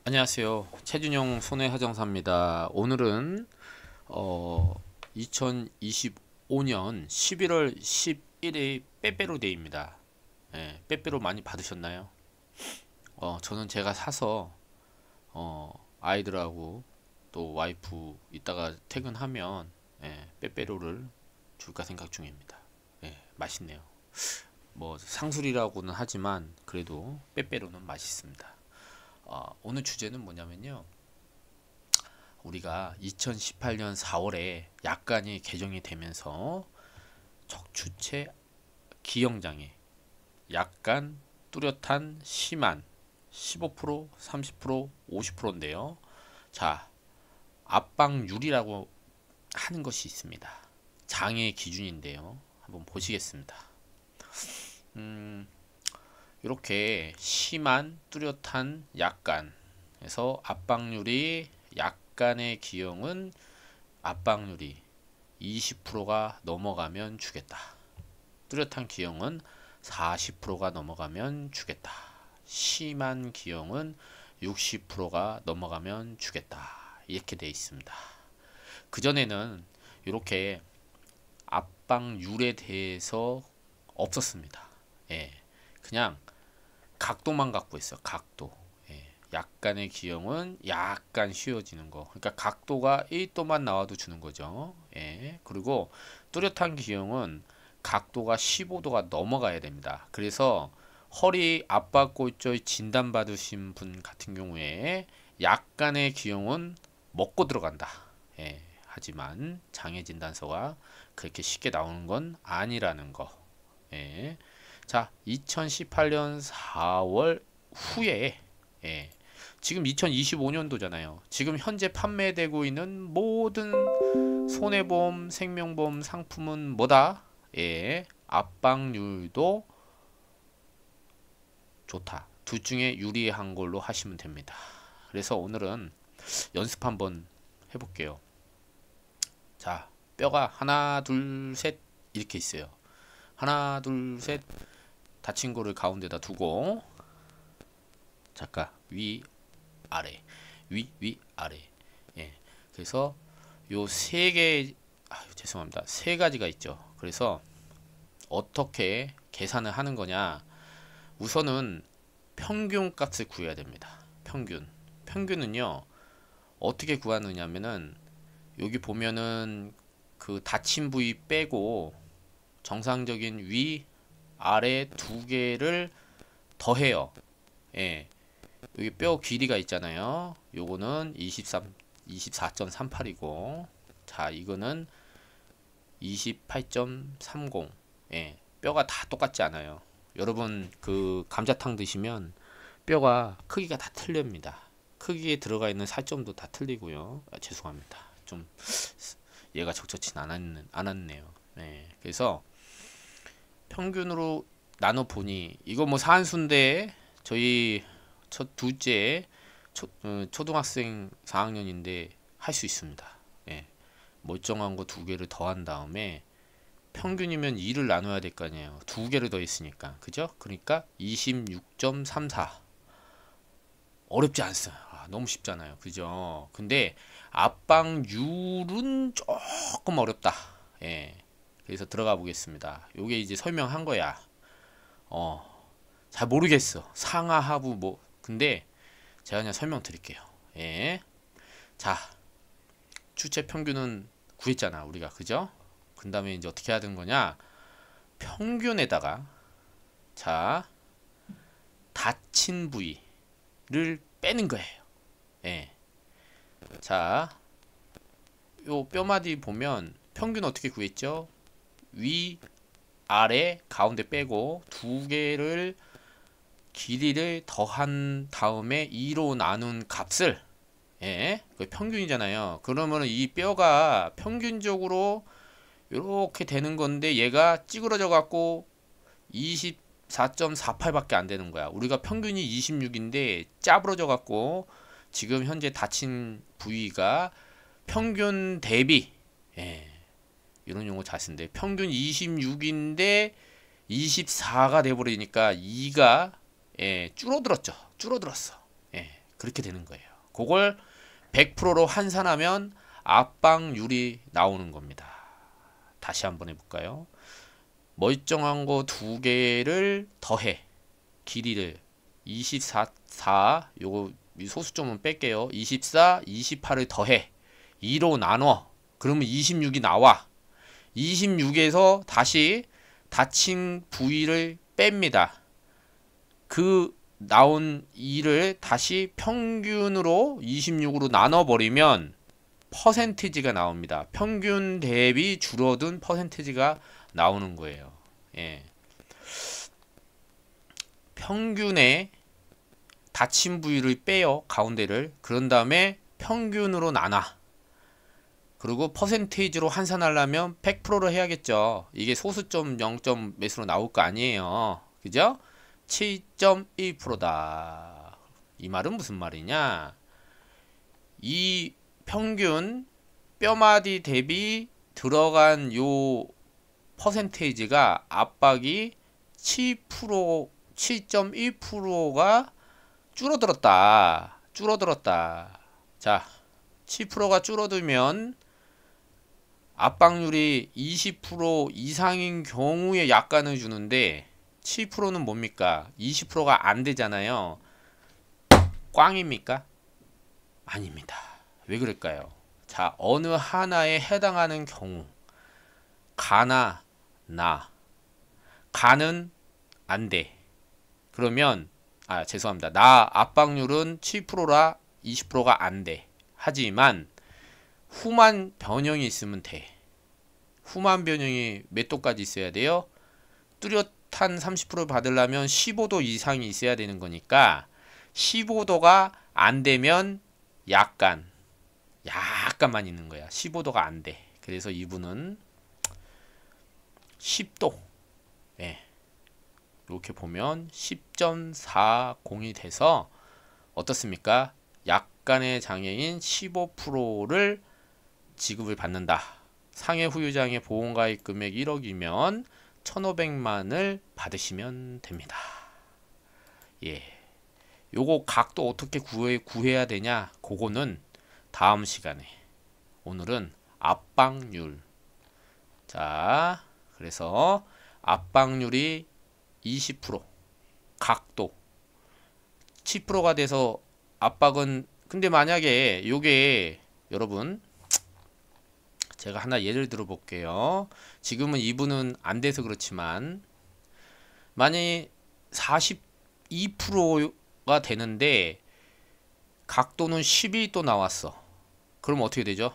안녕하세요. 최준용 손해하정사입니다. 오늘은 2025년 11월 11일 빼빼로데이입니다. 예, 빼빼로 많이 받으셨나요? 저는 제가 사서 아이들하고 또 와이프 이따가 퇴근하면 빼빼로를 줄까 생각 중입니다. 맛있네요. 뭐 상술이라고는 하지만 그래도 빼빼로는 맛있습니다. 오늘 주제는 뭐냐면요. 우리가 2018년 4월에 약관이 개정이 되면서 척추체 기형장애, 약간, 뚜렷한, 심한 15%, 30%, 50%인데요. 자, 압박률이라고 하는 것이 있습니다. 장애 기준인데요. 한번 보시겠습니다. 이렇게 심한, 뚜렷한, 약간에서 압박률이 약간의 기형은 압박률이 20%가 넘어가면 주겠다. 뚜렷한 기형은 40%가 넘어가면 주겠다. 심한 기형은 60%가 넘어가면 주겠다. 이렇게 되어 있습니다. 그전에는 이렇게 압박률에 대해서 없었습니다. 그냥 각도만 갖고 있어. 각도. 약간의 기형은 약간 쉬워지는 거. 그러니까 각도가 1도만 나와도 주는 거죠. 그리고 뚜렷한 기형은 각도가 15도가 넘어가야 됩니다. 그래서 허리 압박골절 진단 받으신 분 같은 경우에 약간의 기형은 먹고 들어간다. 하지만 장애 진단서가 그렇게 쉽게 나오는 건 아니라는 거. 자, 2018년 4월 후에 지금 2025년도잖아요. 지금 현재 판매되고 있는 모든 손해보험, 생명보험 상품은 뭐다? 압박률도 좋다. 둘 중에 유리한 걸로 하시면 됩니다. 그래서 오늘은 연습 한번 해볼게요. 자, 뼈가 하나, 둘, 셋 이렇게 있어요. 하나, 둘, 셋 다친 거를 가운데다 두고 잠깐 위, 아래, 위, 아래. 그래서 요 세 개, 죄송합니다. 세 가지가 있죠. 그래서 어떻게 계산을 하는 거냐? 우선은 평균 값을 구해야 됩니다. 평균은요 어떻게 구하느냐면은 여기 보면은 그 다친 부위 빼고 정상적인 위, 아래 두 개를 더해요. 여기 뼈 길이가 있잖아요. 요거는 24.38이고, 자, 이거는 28.30. 뼈가 다 똑같지 않아요. 여러분, 그 감자탕 드시면 뼈가 크기가 다 틀립니다. 크기에 들어가 있는 살점도 다 틀리고요. 죄송합니다. 좀 얘가 적절치 않았네요. 그래서 평균으로 나눠 보니 이거 뭐 산수인데 저희 첫 둘째 초등학생 4학년인데 할 수 있습니다. 멀쩡한 거 두 개를 더한 다음에 평균이면 2를 나눠야 될 거 아니에요. 두 개를 더했으니까. 그죠? 그러니까 26.34. 어렵지 않습니다. 너무 쉽잖아요. 그죠? 근데 압박률은 조금 어렵다. 그래서 들어가 보겠습니다. 요게 이제 설명한 거야. 잘 모르겠어. 상하 하부 뭐 근데 제가 그냥 설명드릴게요. 자, 추체 평균은 구했잖아 우리가. 그죠? 그 다음에 이제 어떻게 해야 되는 거냐, 평균에다가 자 다친 부위를 빼는 거예요. 자, 요 뼈마디 보면 평균 어떻게 구했죠? 위, 아래, 가운데 빼고 두 개를 길이를 더한 다음에 2로 나눈 값을, 그 평균이잖아요. 그러면 이 뼈가 평균적으로 이렇게 되는 건데 얘가 찌그러져 갖고 24.48밖에 안 되는 거야. 우리가 평균이 26인데 짜부러져 갖고 지금 현재 다친 부위가 평균 대비, 이런 용어 잘 쓰는데 평균 26인데 24가 돼버리니까 2가 줄어들었죠. 줄어들었어. 그렇게 되는 거예요. 그걸 100%로 환산하면 압박률이 나오는 겁니다. 다시 한번 해볼까요? 멀쩡한 거 두 개를 더해. 길이를 24, 4, 요거 소수점은 뺄게요. 24, 28을 더해. 2로 나눠. 그러면 26이 나와. 26에서 다시 닫힌 부위를 뺍니다. 그 나온 2를 다시 평균으로 26으로 나눠버리면 퍼센티지가 나옵니다. 평균 대비 줄어든 퍼센티지가 나오는 거예요. 예. 평균에 닫힌 부위를 빼요. 가운데를. 그런 다음에 평균으로 나눠. 그리고 퍼센테이지로 환산하려면 100%로 해야겠죠. 이게 소수점 0점 몇으로 나올 거 아니에요. 그죠? 7.1%다. 이 말은 무슨 말이냐? 이 평균 뼈마디 대비 들어간 요 퍼센테이지가 압박이 7.1%가 줄어들었다. 자, 7%가 줄어들면 압박률이 20% 이상인 경우에 약간을 주는데 7%는 뭡니까? 20%가 안 되잖아요. 꽝입니까? 아닙니다. 왜 그럴까요? 자, 어느 하나에 해당하는 경우 가나 나 가는 안 돼. 그러면 죄송합니다. 나 압박률은 7%라 20%가 안 돼. 하지만 후만 변형이 있으면 돼. 후만 변형이 몇 도까지 있어야 돼요? 뚜렷한 30% 받으려면 15도 이상이 있어야 되는 거니까 15도가 안 되면 약간만 있는 거야. 15도가 안 돼. 그래서 이분은 10도. 예. 이렇게 보면 10.40이 돼서 어떻습니까? 약간의 장애인 15%를 지급을 받는다. 상해 후유장애 보험가입 금액 1억이면 1,500만을 받으시면 됩니다. 예. 요거 각도 어떻게 구해야 되냐? 그거는 다음 시간에. 오늘은 압박률. 자, 그래서 압박률이 20%, 각도 7%가 돼서 압박은, 근데 만약에 요게 여러분 제가 하나 예를 들어 볼게요. 지금은 이분은 안 돼서 그렇지만 만약에 42%가 되는데 각도는 11도 나왔어. 그럼 어떻게 되죠?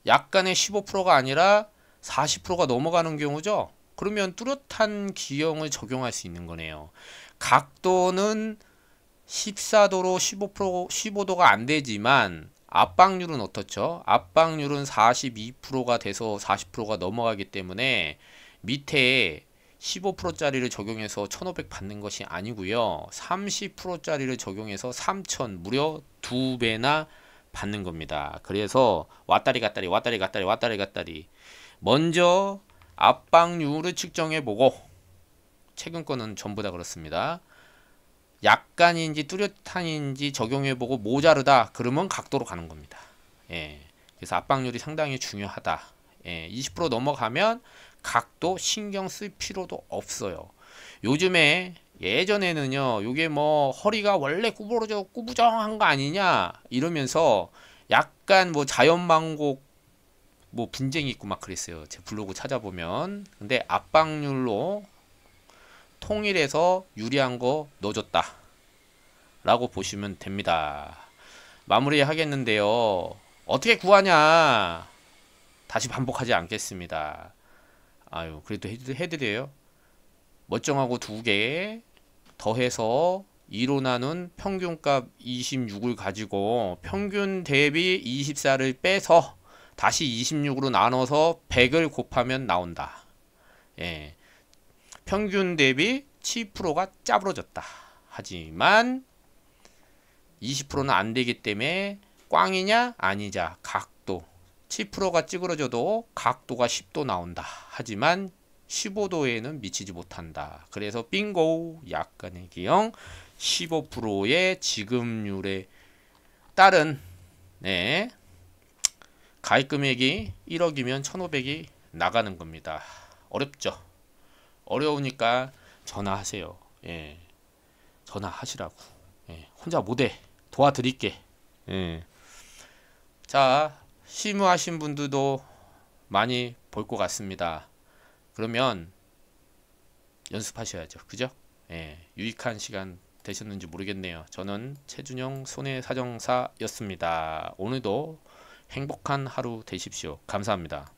약간의 15%가 아니라 40%가 넘어가는 경우죠. 그러면 뚜렷한 기형을 적용할 수 있는 거네요. 각도는 14도로 15도가 안 되지만 압박률은 어떻죠? 압박률은 42%가 돼서 40%가 넘어가기 때문에 밑에 15%짜리를 적용해서 1,500 받는 것이 아니고요. 30%짜리를 적용해서 3,000, 무려 2배나 받는 겁니다. 그래서 왔다리 갔다리 먼저 압박률을 측정해보고, 최근 거는 전부 다 그렇습니다. 약간인지 뚜렷한인지 적용해보고 모자르다 그러면 각도로 가는 겁니다. 예. 그래서 압박률이 상당히 중요하다. 예. 20% 넘어가면 각도 신경 쓸 필요도 없어요. 요즘에, 예전에는요, 요게 뭐 허리가 원래 구부정한 거 아니냐 이러면서 약간 뭐 자연망곡 뭐 분쟁이 있고 막 그랬어요. 제 블로그 찾아보면. 근데 압박률로 통일해서 유리한 거 넣어줬다 라고 보시면 됩니다. 마무리 하겠는데요. 어떻게 구하냐? 다시 반복하지 않겠습니다. 아유, 그래도 해드려요. 멀쩡하고 두 개 더해서 2로 나눈 평균값 26을 가지고 평균 대비 24를 빼서 다시 26으로 나눠서 100을 곱하면 나온다. 예. 평균 대비 7%가 짜부러졌다. 하지만 20%는 안 되기 때문에 꽝이냐 아니자 각도 7%가 찌그러져도 각도가 10도 나온다. 하지만 15도에는 미치지 못한다. 그래서 빙고 약간의 기형 15%의 지급률에 따른 네, 가입 금액이 1억이면 1,500이 나가는 겁니다. 어렵죠? 어려우니까 전화하세요. 예, 전화하시라고. 예, 혼자 못해. 도와드릴게. 예. 자, 실무하신 분들도 많이 볼 것 같습니다. 그러면 연습하셔야죠. 그죠? 예, 유익한 시간 되셨는지 모르겠네요. 저는 최준영 손해사정사였습니다. 오늘도 행복한 하루 되십시오. 감사합니다.